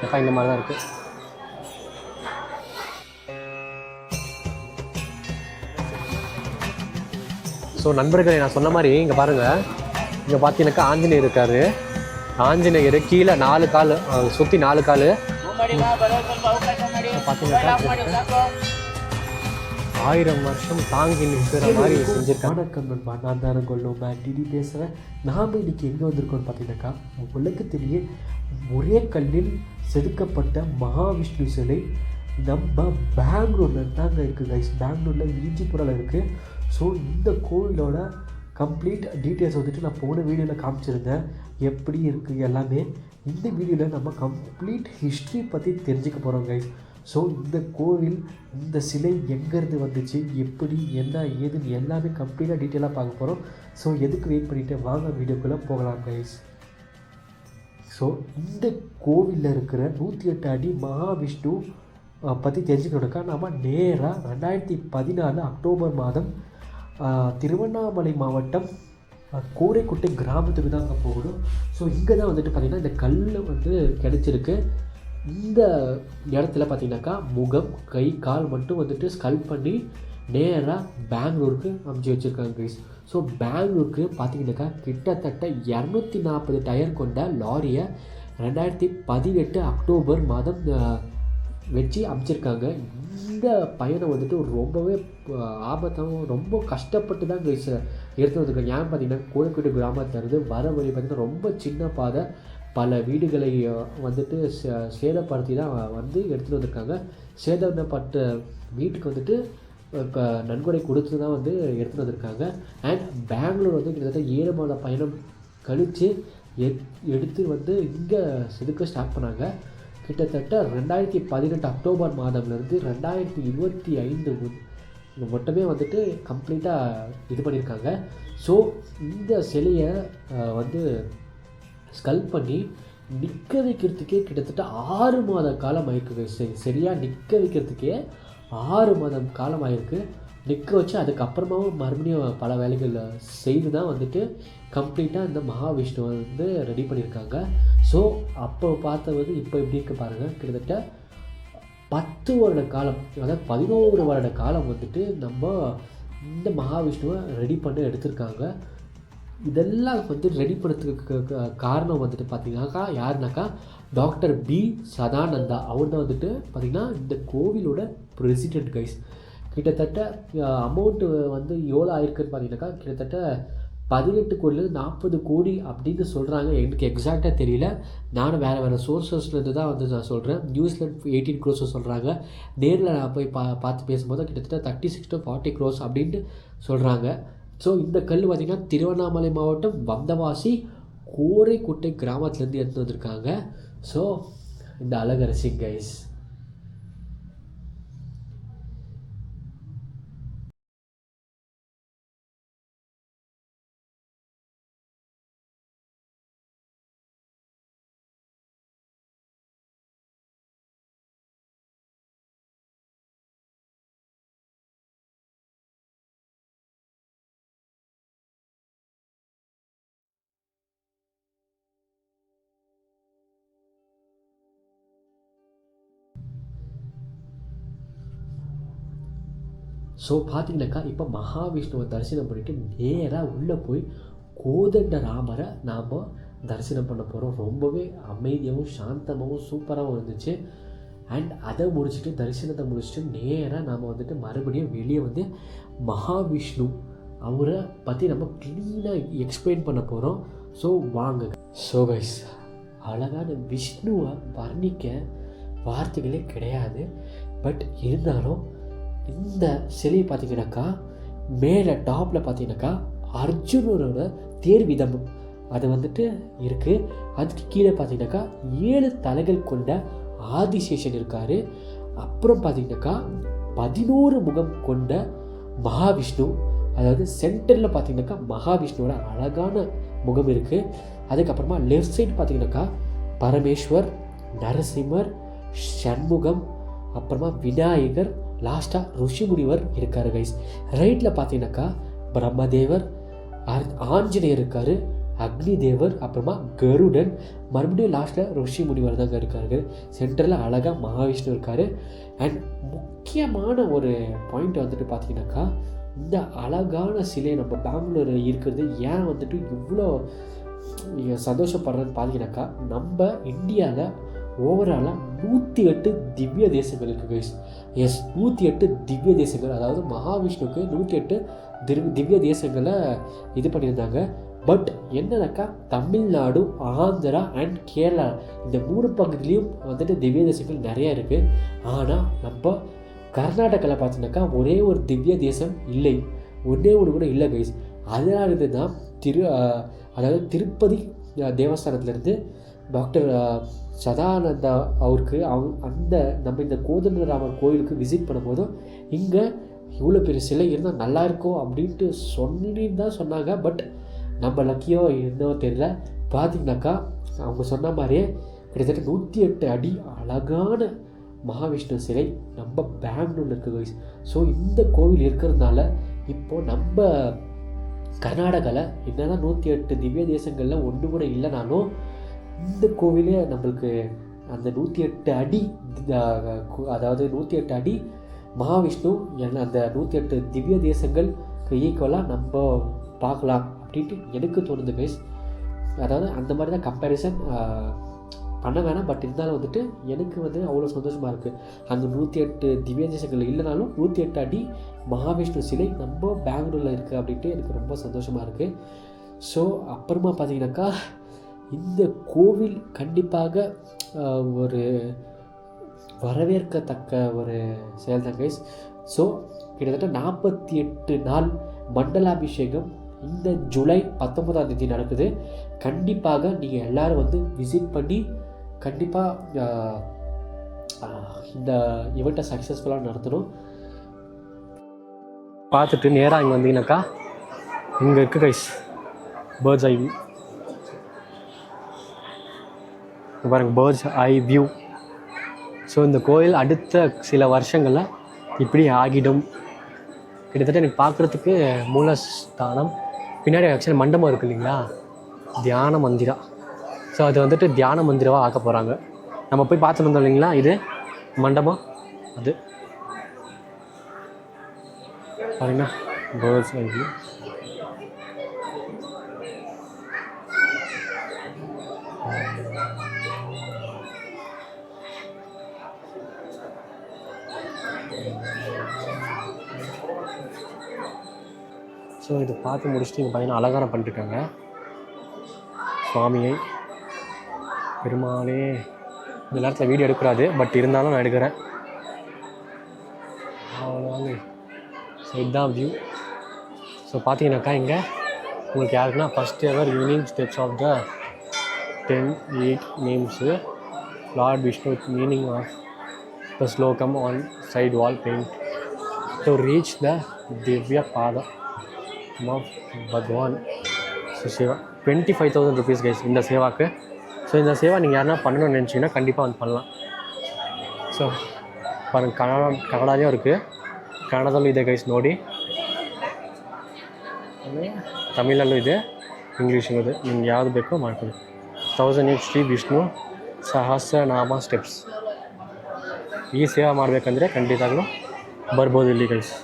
எப்போ இந்த மாதிரி தான் இருக்குது. ஸோ நண்பர்களே, நான் சொன்ன மாதிரி இங்கே பாருங்கள், இங்கே பார்த்தீங்கன்னாக்கா ஆஞ்சநேயர் இருக்கார். ஆஞ்சநேயர் கீழே 4 கால் சுற்றி 4 கால் பார்த்தீங்கன்னாக்கா 1000 வருஷம் தாங்கி நிற்கிற மாதிரி செஞ்சுருக்காங்க. வணக்கம் நண்பா, நான் தானே கொள்ளும் டிடி பேசுகிறேன். நாம் இன்றைக்கி எங்கே வந்திருக்கோம்னு பார்த்தீங்கன்னாக்கா, உலகத்திலேயே ஒரே கல்லில் செதுக்கப்பட்ட மகாவிஷ்ணு சிலை நம்ம பெங்களூரில் தாங்க இருக்குது கைஸ். பெங்களூரில் ஈஜிபுராவில் இருக்குது. ஸோ இந்த கோவிலோட கம்ப்ளீட் டீட்டெயில்ஸ் வந்துட்டு நான் போன வீடியோவில் காமிச்சிருந்தேன், எப்படி இருக்குது எல்லாமே. இந்த வீடியோவில் நம்ம கம்ப்ளீட் ஹிஸ்ட்ரி பற்றி தெரிஞ்சுக்க போகிறோம் கைஸ். ஸோ இந்த கோவில், இந்த சிலை எங்கேருந்து வந்துச்சு, எப்படி, என்ன ஏதுன்னு எல்லாமே கம்ப்ளீட்டாக டீட்டெயிலாக பார்க்க போகிறோம். ஸோ எதுக்கு வெயிட் பண்ணிவிட்டு வாங்க வீடியோக்குள்ளே போகலாம் கைஸ். ஸோ இந்த கோவிலில் இருக்கிற 108 அடி மகாவிஷ்ணு பற்றி தெரிஞ்சுக்கணுக்கா நம்ம நேராக 2014 அக்டோபர் மாதம் திருவண்ணாமலை மாவட்டம் கோரைக்குட்டை கிராமத்துக்கு தான் அங்கே போகணும். ஸோ இங்கே தான் வந்துட்டு பார்த்திங்கன்னா இந்த கல் வந்து கிடச்சிருக்கு. இந்த இடத்துல பார்த்திங்கனாக்கா முகம், கை, கால் மட்டும் வந்துட்டு ஸ்கல்ப் பண்ணி நேராக பெங்களூருக்கு அமுச்சு வச்சுருக்காங்க கைஸ். ஸோ பெங்களூருக்கு பார்த்திங்கனாக்கா கிட்டத்தட்ட 240 டயர் கொண்ட லாரியை 2018 அக்டோபர் மாதம் வச்சு அமைச்சிருக்காங்க. இந்த பயணம் வந்துட்டு ரொம்பவே ஆபத்தாகவும் ரொம்ப கஷ்டப்பட்டு தான் கைஸ் எடுத்து வந்திருக்காங்க. ஏன் பார்த்திங்கன்னா கோழிக்கோடு கிராமத்துலேருந்து வர வழி பார்த்திங்கன்னா ரொம்ப சின்ன பாதை, பல வீடுகளை வந்துட்டு சேதப்படுத்தி தான் வந்து எடுத்துகிட்டு வந்திருக்காங்க. சேதப்பட்ட வீட்டுக்கு வந்துட்டு இப்போ நன்கொடை கொடுத்து தான் வந்து எடுத்துகிட்டு வந்திருக்காங்க. அண்ட் பெங்களூர் வந்து கிட்டத்தட்ட 7 மாத பயணம் கழித்து எடுத்து வந்து இங்கே செதுக்க ஸ்டார்ட் பண்ணாங்க. கிட்டத்தட்ட 2018 அக்டோபர் மாதம்லேருந்து 2025 மட்டுமே வந்துட்டு கம்ப்ளீட்டாக இது பண்ணியிருக்காங்க. ஸோ இந்த சிலையை வந்து ஸ்கல்ப் பண்ணி நிற்க வைக்கிறதுக்கே கிட்டத்தட்ட 6 மாத காலம் ஆயிருக்கு. சரியாக நிற்க வைக்கிறதுக்கே 6 மாதம் காலம் ஆகிருக்கு. நிற்க வச்சு அதுக்கப்புறமாவும் மறுபடியும் பல வேலைகள் செய்து தான் வந்துட்டு கம்ப்ளீட்டாக இந்த மகாவிஷ்ணுவை வந்து ரெடி பண்ணியிருக்காங்க. ஸோ அப்போ பார்த்தது இப்போ எப்படி இருக்குது பாருங்கள். கிட்டத்தட்ட 10 வருட காலம், அதாவது 11 வருட காலம் வந்துட்டு நம்ம இந்த மகாவிஷ்ணுவை ரெடி பண்ண எடுத்திருக்காங்க. இதெல்லாம் வந்து ரெடி பண்ணுறதுக்கு காரணம் வந்துட்டு பார்த்திங்கனாக்கா யாருனாக்கா டாக்டர் பி சதானந்தா. அவர் தான் வந்துட்டு பார்த்திங்கன்னா இந்த கோவிலோட பிரசிடென்ட் கைஸ். கிட்டத்தட்ட அமௌண்ட்டு வந்து எவ்வளோ ஆயிருக்குன்னு பார்த்தீங்கன்னாக்கா கிட்டத்தட்ட 18 கோடிலேருந்து 40 கோடி அப்படின்னு சொல்கிறாங்க. எனக்கு எக்ஸாக்டாக தெரியல, நானும் வேறு சோர்ஸஸ்லேருந்து தான் வந்து நான் சொல்கிறேன். நியூஸில் 18 crores சொல்கிறாங்க. நேரில் நான் போய் பார்த்து பேசும்போது கிட்டத்தட்ட 36 to 40 crores அப்படின்ட்டு சொல்கிறாங்க. ஸோ இந்த கல் பார்த்திங்கன்னா திருவண்ணாமலை மாவட்டம் வந்தவாசி கோரைக்குட்டை கிராமத்துலேருந்து எடுத்து வந்திருக்காங்க. ஸோ இந்த அழகரசி கைஸ். ஸோ பார்த்திங்கனாக்கா இப்போ மகாவிஷ்ணுவை தரிசனம் பண்ணிவிட்டு நேராக உள்ளே போய் கோதண்ட ராமரை நாம் தரிசனம் பண்ண போகிறோம். ரொம்பவே அமைதியாகவும் சாந்தமாகவும் சூப்பராகவும் இருந்துச்சு. அண்ட் அதை முடிச்சுட்டு தரிசனத்தை முடிச்சுட்டு நேராக நாம் வந்துட்டு மறுபடியும் வெளியே வந்து மகாவிஷ்ணு அவரை பற்றி நம்ம க்ளீனாக எக்ஸ்பிளைன் பண்ண போகிறோம். ஸோ வாங்க. ஸோ கைஸ், அழகான விஷ்ணுவை வர்ணிக்க வார்த்தைகளே கிடையாது. பட் இருந்தாலும் இந்த சிலையை பார்த்தீங்கன்னாக்கா மேலே டாப்பில் பார்த்தீங்கன்னாக்கா அர்ஜுனரோட தேர் விதம் அது வந்துட்டு இருக்குது. அதுக்கு கீழே பார்த்தீங்கன்னாக்கா 7 தலைகள் கொண்ட ஆதிசேஷன் இருக்கார். அப்புறம் பார்த்தீங்கன்னாக்கா 11 முகம் கொண்ட மகாவிஷ்ணு, அதாவது சென்டரில் பார்த்தீங்கன்னாக்கா மகாவிஷ்ணுவோட அழகான முகம் இருக்குது. அதுக்கப்புறமா லெஃப்ட் சைடு பார்த்தீங்கன்னாக்கா பரமேஸ்வர், நரசிம்மர், சண்முகம், அப்புறமா விநாயகர், லாஸ்ட்டாக ருஷிமுனிவர் இருக்கார் கைஸ். ரைட்டில் பார்த்தீங்கன்னாக்கா பிரம்மதேவர், ஆஞ்சநேயர் இருக்கார், அக்னி தேவர், அப்புறமா கருடன், மறுபடியும் லாஸ்ட்டில் ரிஷி முனிவர் தாங்க இருக்காரு. சென்டரில் அழகாக மகாவிஷ்ணு இருக்கார். அண்ட் முக்கியமான ஒரு பாயிண்ட் வந்துட்டு பார்த்தீங்கன்னாக்கா, இந்த அழகான சிலை நம்ம பெங்களூர் இருக்கிறது ஏன் வந்துட்டு இவ்வளோ சந்தோஷப்படுறேன்னு பார்த்தீங்கன்னாக்கா, நம்ம இந்தியாவில் ஓவராலாக 108 திவ்ய தேசங்கள் இருக்குது கைஸ். எஸ், 108 திவ்ய தேசங்கள். அதாவது மகாவிஷ்ணுக்கு 108 திவ்ய தேசங்களை இது பண்ணியிருந்தாங்க. பட் என்னன்னாக்கா, தமிழ்நாடு, ஆந்திரா அண்ட் கேரளா இந்த 3 பகுதியிலையும் வந்துட்டு திவ்ய தேசங்கள் நிறையா இருக்குது. ஆனால் நம்ம கர்நாடகாவில் பார்த்தீங்கன்னாக்கா ஒரே ஒரு திவ்ய தேசம் இல்லை, ஒன்றே ஒன்று கூட இல்லை கைஸ். அதனால தான் அதாவது திருப்பதி தேவஸ்தானத்துலேருந்து டாக்டர் சதானந்தா அவருக்கு அந்த நம்ம இந்த கோதண்டராமர் கோயிலுக்கு விசிட் பண்ணும்போதும் இங்கே இவ்வளோ பெரிய சிலை இருந்தால் நல்லாயிருக்கும் அப்படின்ட்டு தான் சொன்னாங்க. பட் நம்ம லக்கியோ என்னவோ தெரியல, பார்த்திங்கனாக்கா அவங்க சொன்ன மாதிரியே கிட்டத்தட்ட 108 அடி அழகான மகாவிஷ்ணு சிலை நம்ம பெங்களூரில் இருக்குது கைஸ். ஸோ இந்த கோவில் இருக்கிறதுனால இப்போது நம்ம கர்நாடகாவில் என்னதான் 108 திவ்ய தேசங்களில் ஒன்று கூட இல்லைனாலும் இந்த கோவிலே நம்மளுக்கு அந்த 108 அடி, அதாவது 108 அடி மகாவிஷ்ணு அந்த 108 திவ்ய தேசங்களுக்கு ஈக்குவலாக நம்ம பார்க்கலாம் அப்படின்ட்டு எனக்கு தோணுது கைஸ். அதாவது அந்த மாதிரி தான் கம்பேரிசன் பண்ண வேணாம். பட் இருந்தாலும் வந்துட்டு எனக்கு வந்து அவ்வளோ சந்தோஷமாக இருக்குது. அந்த 108 திவ்ய தேசங்கள் இல்லைனாலும் 108 அடி மகாவிஷ்ணு சிலை நம்ம பெங்களூரில் இருக்குது அப்படின்ட்டு எனக்கு ரொம்ப சந்தோஷமாக இருக்குது. ஸோ அப்புறமா பார்த்தீங்கன்னாக்கா, இந்த கோவில் கண்டிப்பாக ஒரு வரவேற்கத்தக்க ஒரு செயல் தான் கைஸ். ஸோ கிட்டத்தட்ட 48 நாள் மண்டலாபிஷேகம் இந்த ஜூலை 19ஆம் தேதி நடக்குது. கண்டிப்பாக நீங்கள் எல்லோரும் வந்து விசிட் பண்ணி கண்டிப்பாக இந்த ஈவெண்ட்டை சக்ஸஸ்ஃபுல்லாக நடத்தணும். பார்த்துட்டு நேராக இங்கே வந்தீங்கன்னாக்கா இங்கே இருக்குது கைஸ் பேர்ட்ஸ் ஐ வியூ. பாருங்கள், பேர்ட்ஸ் ஐ வியூ. ஸோ இந்த கோயில் அடுத்த சில வருஷங்களில் இப்படி ஆகிடும். கிட்டத்தட்ட எனக்கு பார்க்குறதுக்கு மூலஸ்தானம் பின்னாடி ஆக்சுவலி மண்டபம் இருக்குது இல்லைங்களா, தியான மந்திரா. ஸோ அது வந்துட்டு தியான மந்திரமாக ஆக்க போகிறாங்க. நம்ம போய் பார்த்துட்டு வந்தோம் இல்லைங்களா, இது மண்டபம். அது பாருங்கன்னா பேர்ட்ஸ் ஐ வியூ. ஸோ இது பார்த்து முடிச்சுட்டு இங்கே பார்த்தீங்கன்னா அலங்காரம் பண்ணிட்டுருக்காங்க சுவாமியை. பெருமாளே, இந்த நேரத்தில் வீடியோ எடுக்கூடாது, பட் இருந்தாலும் நான் எடுக்கிறேன். அவ்வளோதாங்க. ஸோ இதுதான் வியூ. ஸோ பார்த்தீங்கன்னாக்கா இங்கே உங்களுக்கு யாருக்குன்னா first ever unique steps of the 10-8 names lord Vishnu with meaning of the ஸ்லோகம் on side wall paint to reach the திவ்ய பாதம் ஆஃப் பகவான். ஸோ சேவா 25,000 ருபீஸ் கைஸ் இந்த சேவாக்கு. ஸோ இந்த சேவா நீங்கள் யாருன்னா பண்ணணும்னு நினச்சிங்கன்னா கண்டிப்பாக வந்து பண்ணலாம். ಸೊ ಕನ್ನಡನೇ இருக்குது, ಕನ್ನಡದಲ್ಲೂ ಇದೆ ಗೈಸ್ ನೋಡಿ, ತಮಿಳಲ್ಲೂ ಇದೆ, ಇಂಗ್ಲೀಷಲ್ಲೂ ಇದೆ. ನಿಮ್ಗೆ ಯಾವುದು ಬೇಕೋ ಮಾಡ್ಕೊಳ್ಳಿ. 1008 ಶ್ರೀ ವಿಷ್ಣು ಸಹಸ್ರನಾಮ ಸ್ಟೆಪ್ಸ್. ಈ ಸೇವೆ ಮಾಡಬೇಕಂದ್ರೆ ಖಂಡಿತವಾಗ್ಲೂ ಬರ್ಬೋದು ಇಲ್ಲಿ ಗೈಸ್.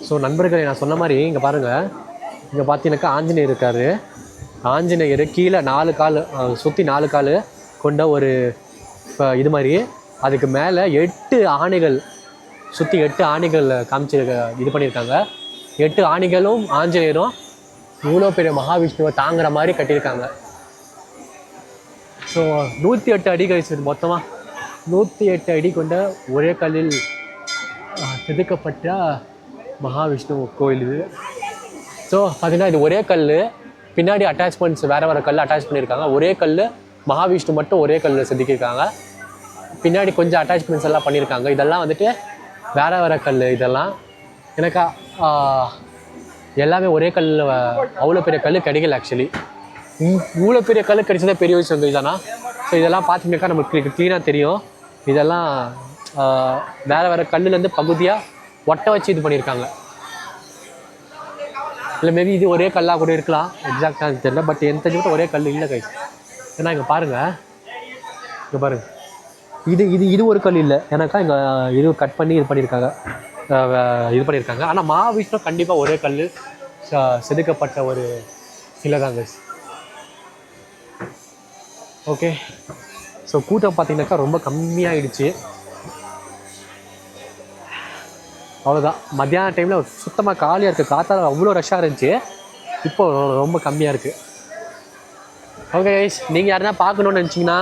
ஸோ நண்பர்களே, நான் சொன்ன மாதிரி இங்கே பாருங்கள், இங்கே பார்த்தீங்கன்னாக்கா ஆஞ்சநேயர் இருக்கார். ஆஞ்சநேயர் கீழே 4 கால் சுற்றி 4 கால் கொண்ட ஒரு இது மாதிரி, அதுக்கு மேலே 8 ஆணைகள் சுற்றி 8 ஆணைகள் காமிச்சு இது பண்ணியிருக்காங்க. 8 ஆணைகளும் ஆஞ்சநேயரும் இவ்வளோ பெரிய மகாவிஷ்ணுவை தாங்குற மாதிரி கட்டியிருக்காங்க. ஸோ 108 அடி கழிச்சு மொத்தமாக 108 அடி கொண்ட ஒரே கல்லில் செதுக்கப்பட்ட மகாவிஷ்ணு கோயில் இது. ஸோ பார்த்தீங்கன்னா இது ஒரே கல், பின்னாடி அட்டாச்மெண்ட்ஸ் வேறு வேறு கல் அட்டாச் பண்ணியிருக்காங்க. ஒரே கல் மகாவிஷ்ணு மட்டும் ஒரே கல்லில் செதுக்கியிருக்காங்க. பின்னாடி கொஞ்சம் அட்டாச்மெண்ட்ஸ் எல்லாம் பண்ணியிருக்காங்க. இதெல்லாம் வந்துட்டு வேறு வேறு கல். இதெல்லாம் எனக்கு எல்லாமே ஒரே கல்லில் அவ்வளோ பெரிய கல் கிடைக்கல. ஆக்சுவலி இவ்வளோ பெரிய கல் கிடைச்சதே பெரிய விஷயம் இதெல்லாம். ஸோ இதெல்லாம் பார்த்தீங்கன்னாக்கா நம்மளுக்கு க்ளீனாக தெரியும். இதெல்லாம் வேறு வேறு கல்லுலேருந்து பகுதியாக ஒட்ட வச்சு இது பண்ணியிருக்காங்க. இல்லை மேபி இது ஒரே கல்லாக கூட இருக்கலாம், எக்ஸாக்டாக எனக்கு தெரியல. பட் எனக்கு தெரிஞ்சு ஒரே கல் இல்லை கைஸ். ஏன்னா இங்கே பாருங்கள், இங்கே பாருங்கள், இது ஒரு கல் இல்லை ஏன்னாக்கா இங்கே இது கட் பண்ணி இது பண்ணியிருக்காங்க, ஆனால் மகாவிஷ்ணு கண்டிப்பாக ஒரே கல் செதுக்கப்பட்ட ஒரு சிலை தான் கைஸ். ஓகே, ஸோ கூட்டம் பார்த்தீங்கன்னாக்கா ரொம்ப கம்மியாகிடுச்சு. அவ்வளோதான், மத்தியான டைமில் சுத்தமாக காலியாக இருக்குது. காத்தால அவ்வளோ ரஷ்ஷாக இருந்துச்சு, இப்போ ரொம்ப கம்மியாக இருக்குது. ஓகே கைஸ், நீங்கள் யாருன்னா பார்க்கணுன்னு நினச்சிங்கன்னா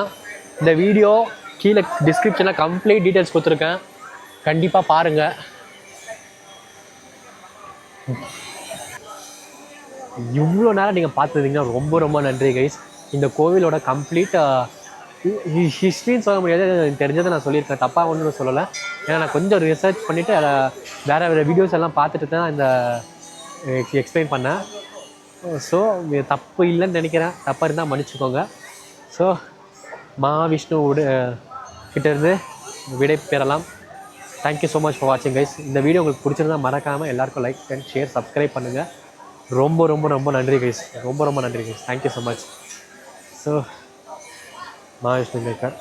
இந்த வீடியோ கீழே டிஸ்கிரிப்ஷனில் கம்ப்ளீட் டீட்டெயில்ஸ் கொடுத்துருக்கேன், கண்டிப்பாக பாருங்கள். இவ்வளோ நேரம் நீங்கள் பார்த்துருந்தீங்கன்னா ரொம்ப ரொம்ப நன்றி கைஸ். இந்த கோவிலோட கம்ப்ளீட் ஹிஸ்ட்ரின்னு சொல்ல முடியாது, எனக்கு தெரிஞ்சதை நான் சொல்லியிருக்கேன், தப்பாக ஒன்றும் சொல்லலை. ஏன்னா நான் கொஞ்சம் ரிசர்ச் பண்ணிவிட்டு வேறு வீடியோஸ் எல்லாம் பார்த்துட்டு தான் இந்த எக்ஸ்பிளைன் பண்ணேன். ஸோ தப்பு இல்லைன்னு நினைக்கிறேன், தப்பாக இருந்தால் மன்னிச்சுக்கோங்க. ஸோ மகாவிஷ்ணுவோட கிட்டேருந்து விடை பெறலாம். தேங்க்யூ ஸோ மச் ஃபார் வாட்சிங் கைஸ். இந்த வீடியோ உங்களுக்கு பிடிச்சிருந்தா மறக்காமல் எல்லாருக்கும் லைக் அண்ட் ஷேர் சப்ஸ்கிரைப் பண்ணுங்கள். ரொம்ப ரொம்ப ரொம்ப நன்றி கைஸ், ரொம்ப ரொம்ப நன்றி guys. Thank you so much. So Mahavishnu maker.